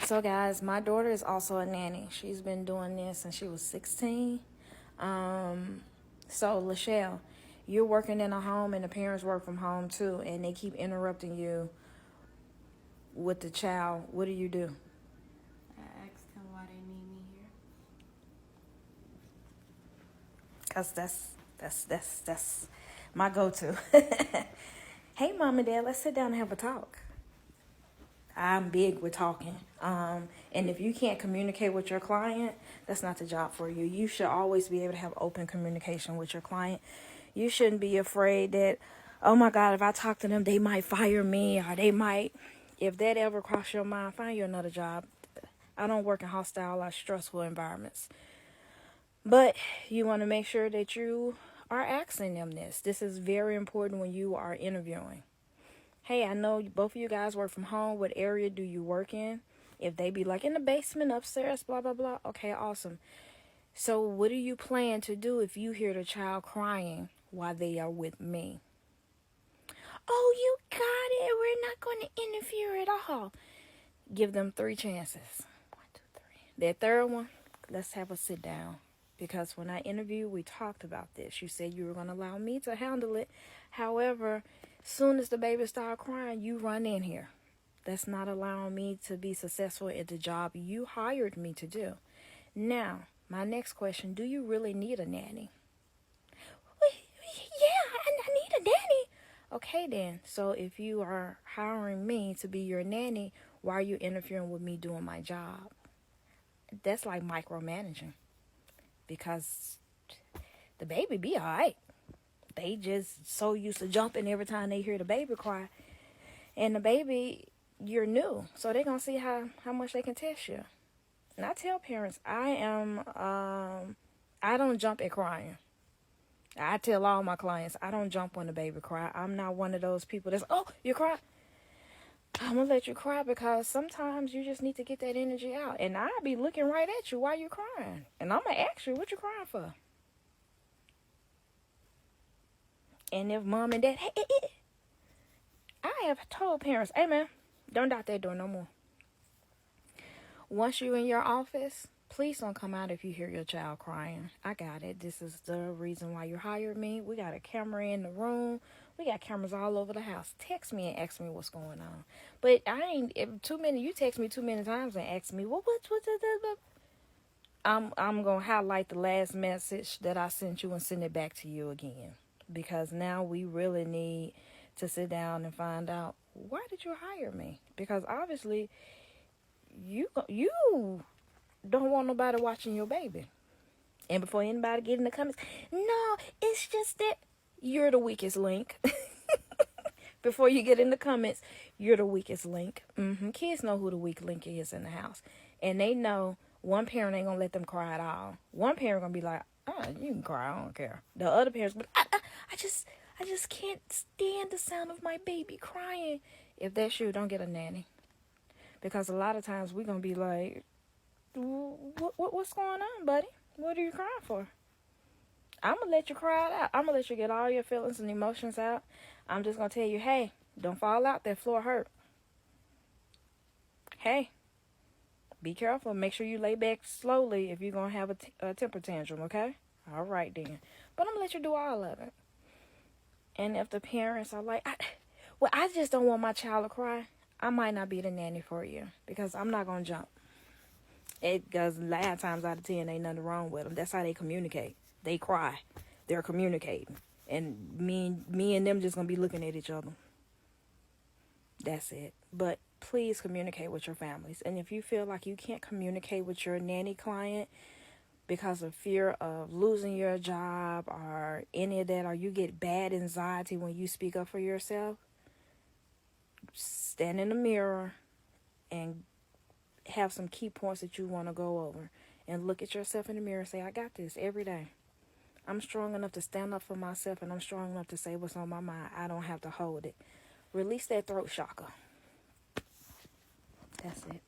So, guys, my daughter is also a nanny. She's been doing this since she was 16. So, Lachelle, you're working in a home and the parents work from home too, and they keep interrupting you with the child. What do you do? I asked them why they need me here. Because that's my go-to. Hey, mom and dad, let's sit down and have a talk. I'm big with talking. And if you can't communicate with your client, that's not the job for you. You should always be able to have open communication with your client. You shouldn't be afraid that, oh my God, if I talk to them, they might fire me or they might. If that ever cross your mind, find you another job. I don't work in hostile or stressful environments. But you want to make sure that you are asking them this. This is very important when you are interviewing. Hey, I know both of you guys work from home. What area do you work in? If they be like in the basement upstairs, blah, blah, blah. Okay, awesome. So what do you plan to do if you hear the child crying while they are with me? Oh, you got it. We're not going to interfere at all. Give them 3 chances. 1, 2, 3. That third one, let's have a sit down. Because when I interviewed, we talked about this. You said you were going to allow me to handle it. However, soon as the baby started crying, you run in here. That's not allowing me to be successful at the job you hired me to do. Now, my next question, do you really need a nanny? Yeah, I need a nanny. Okay, then. So if you are hiring me to be your nanny, why are you interfering with me doing my job? That's like micromanaging. Because the baby be all right. They just so used to jumping every time they hear the baby cry. And the baby, you're new. So they're going to see how much they can test you. And I tell parents, I don't jump at crying. I tell all my clients, I don't jump when the baby cry. I'm not one of those people that's, oh, you cry? I'm going to let you cry because sometimes you just need to get that energy out. And I'll be looking right at you while you're crying. And I'm going to ask you, what you crying for? And if mom and dad, I have told parents, hey, man, don't knock that door no more. Once you're in your office, please don't come out if you hear your child crying. I got it. This is the reason why you hired me. We got a camera in the room. We got cameras all over the house. Text me and ask me what's going on. But I ain't you text me too many times and ask me, what's I'm gonna highlight the last message that I sent you and send it back to you again. Because now we really need to sit down and find out, why did you hire me? Because obviously you don't want nobody watching your baby. And before anybody get in the comments, no, it's just that you're the weakest link. Before you get in the comments, you're the weakest link. Kids know who the weak link is in the house. And they know one parent ain't going to let them cry at all. One parent going to be like, oh, you can cry, I don't care. The other parents, but I just can't stand the sound of my baby crying. If that's you, don't get a nanny. Because a lot of times we're going to be like, what's going on, buddy? What are you crying for? I'm going to let you cry it out. I'm going to let you get all your feelings and emotions out. I'm just going to tell you, hey, don't fall out. That floor hurt. Hey, be careful. Make sure you lay back slowly if you're going to have a temper tantrum, okay? All right, then. But I'm going to let you do all of it. And if the parents are like, I just don't want my child to cry, I might not be the nanny for you because I'm not going to jump. Because 9 times out of 10, ain't nothing wrong with them. That's how they communicate. They cry. They're communicating. And me and them just going to be looking at each other. That's it. But please communicate with your families. And if you feel like you can't communicate with your nanny client because of fear of losing your job or any of that, or you get bad anxiety when you speak up for yourself, stand in the mirror and have some key points that you want to go over and look at yourself in the mirror and say, I got this every day. I'm strong enough to stand up for myself, and I'm strong enough to say what's on my mind. I don't have to hold it. Release that throat chakra. That's it.